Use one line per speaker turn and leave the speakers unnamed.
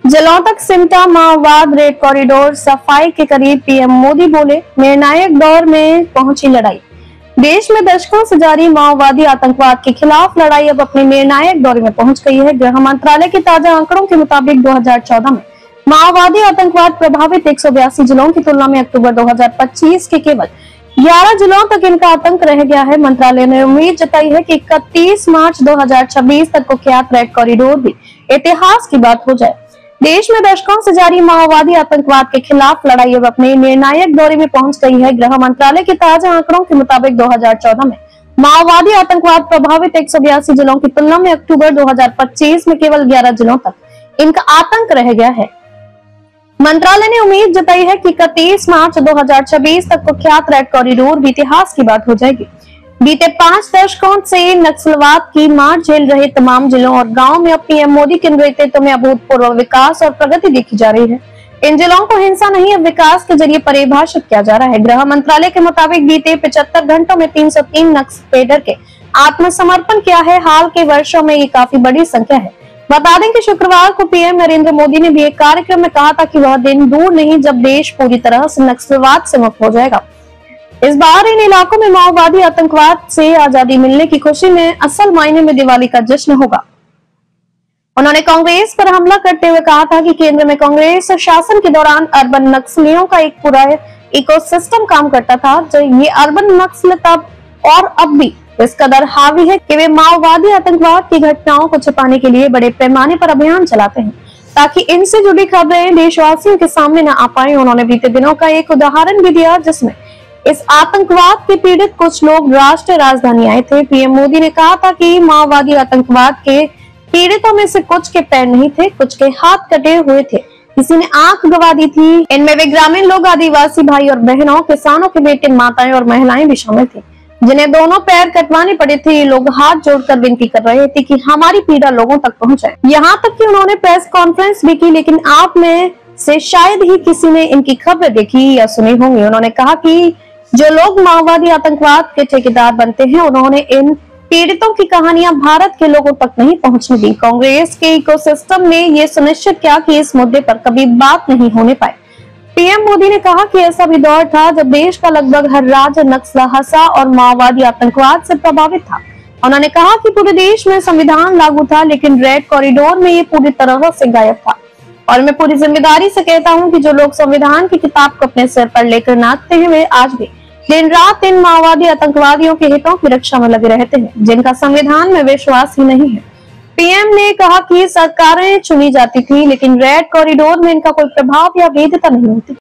जलौन तक सिमटा माओवाद red corridor सफाई के करीब पीएम मोदी बोले, निर्णायक दौर में पहुंची लड़ाई। देश में दशकों से जारी माओवादी आतंकवाद के खिलाफ लड़ाई अब अपने निर्णायक दौर में पहुंच गई है। गृह मंत्रालय के ताजा आंकड़ों के मुताबिक 2014 में माओवादी आतंकवाद प्रभावित 182 जिलों की तुलना में अक्टूबर 2025 के केवल 11 जिलों तक इनका आतंक रह गया है। मंत्रालय ने उम्मीद जताई है कि 31 मार्च 2026 तक कुख्यात रेड कॉरिडोर भी इतिहास की बात हो जाए। देश में दशकों से जारी माओवादी आतंकवाद के खिलाफ लड़ाई अब अपने निर्णायक दौरे में पहुंच गई है। गृह मंत्रालय के ताजा आंकड़ों के मुताबिक 2014 में माओवादी आतंकवाद प्रभावित 182 जिलों की तुलना में अक्टूबर 2025 में केवल 11 जिलों तक इनका आतंक रह गया है। मंत्रालय ने उम्मीद जताई है कि 31 मार्च 2026 तक कुख्यात रेड कॉरिडोर भी इतिहास की बात हो जाएगी। बीते 5 दशकों से नक्सलवाद की मार झेल रहे तमाम जिलों और गांवों में अब पीएम मोदी के नेतृत्व में अभूतपूर्व विकास और प्रगति देखी जा रही है। इन जिलों को हिंसा नहीं, अब विकास के जरिए परिभाषित किया जा रहा है। गृह मंत्रालय के मुताबिक बीते 75 घंटों में 303 नक्सलेटर के आत्मसमर्पण किया है। हाल के वर्षों में ये काफी बड़ी संख्या है। बता दें कि शुक्रवार को पीएम नरेंद्र मोदी ने भी एक कार्यक्रम में कहा था कि वह दिन दूर नहीं जब देश पूरी तरह से नक्सलवाद से मुक्त हो जाएगा। इस बार इन इलाकों में माओवादी आतंकवाद से आजादी मिलने की खुशी में असल मायने में दिवाली का जश्न होगा। उन्होंने कांग्रेस पर हमला करते हुए कहा था कि केंद्र में कांग्रेस शासन के दौरान अर्बन नक्सलियों का एक पूरा इकोसिस्टम काम करता था। जो ये अर्बन नक्सल तब और अब भी इस कदर हावी है कि वे माओवादी आतंकवाद की घटनाओं को छिपाने के लिए बड़े पैमाने पर अभियान चलाते हैं ताकि इनसे जुड़ी खबरें देशवासियों के सामने न आ पाए। उन्होंने बीते दिनों का एक उदाहरण भी दिया जिसमें इस आतंकवाद के पीड़ित कुछ लोग राष्ट्रीय राजधानी आए थे। पीएम मोदी ने कहा था कि माओवादी आतंकवाद के पीड़ितों में से कुछ के पैर नहीं थे, कुछ के हाथ कटे हुए थे, किसी ने आंख गंवा दी थी। इनमें वे ग्रामीण लोग, आदिवासी भाई और बहनों, किसानों के बेटे, माताएं और महिलाएं भी शामिल थी जिन्हें दोनों पैर कटवाने पड़े थे। ये लोग हाथ जोड़कर विनती कर रहे थे कि हमारी पीड़ा लोगों तक पहुंचे। यहाँ तक कि उन्होंने प्रेस कॉन्फ्रेंस भी की, लेकिन आप में से शायद ही किसी ने इनकी खबर देखी या सुनी होंगी। उन्होंने कहा कि जो लोग माओवादी आतंकवाद के ठेकेदार बनते हैं, उन्होंने इन पीड़ितों की कहानियां भारत के लोगों तक नहीं पहुंचने दी। कांग्रेस के इकोसिस्टम ने ये सुनिश्चित किया कि इस मुद्दे पर कभी बात नहीं होने पाए। पीएम मोदी ने कहा कि ऐसा भी दौर था जब देश का लगभग हर राज्य नक्सलहसा और माओवादी आतंकवाद से प्रभावित था। उन्होंने कहा कि पूरे देश में संविधान लागू था, लेकिन रेड कॉरिडोर में ये पूरी तरह से गायब था। और मैं पूरी जिम्मेदारी से कहता हूं कि जो लोग संविधान की किताब को अपने सिर पर लेकर नाचते हैं, वे आज भी दिन रात इन माओवादी आतंकवादियों के हितों की रक्षा में लगे रहते हैं, जिनका संविधान में विश्वास ही नहीं है। पीएम ने कहा कि सरकारें चुनी जाती थी, लेकिन रेड कॉरिडोर में इनका कोई प्रभाव या वैधता नहीं होती।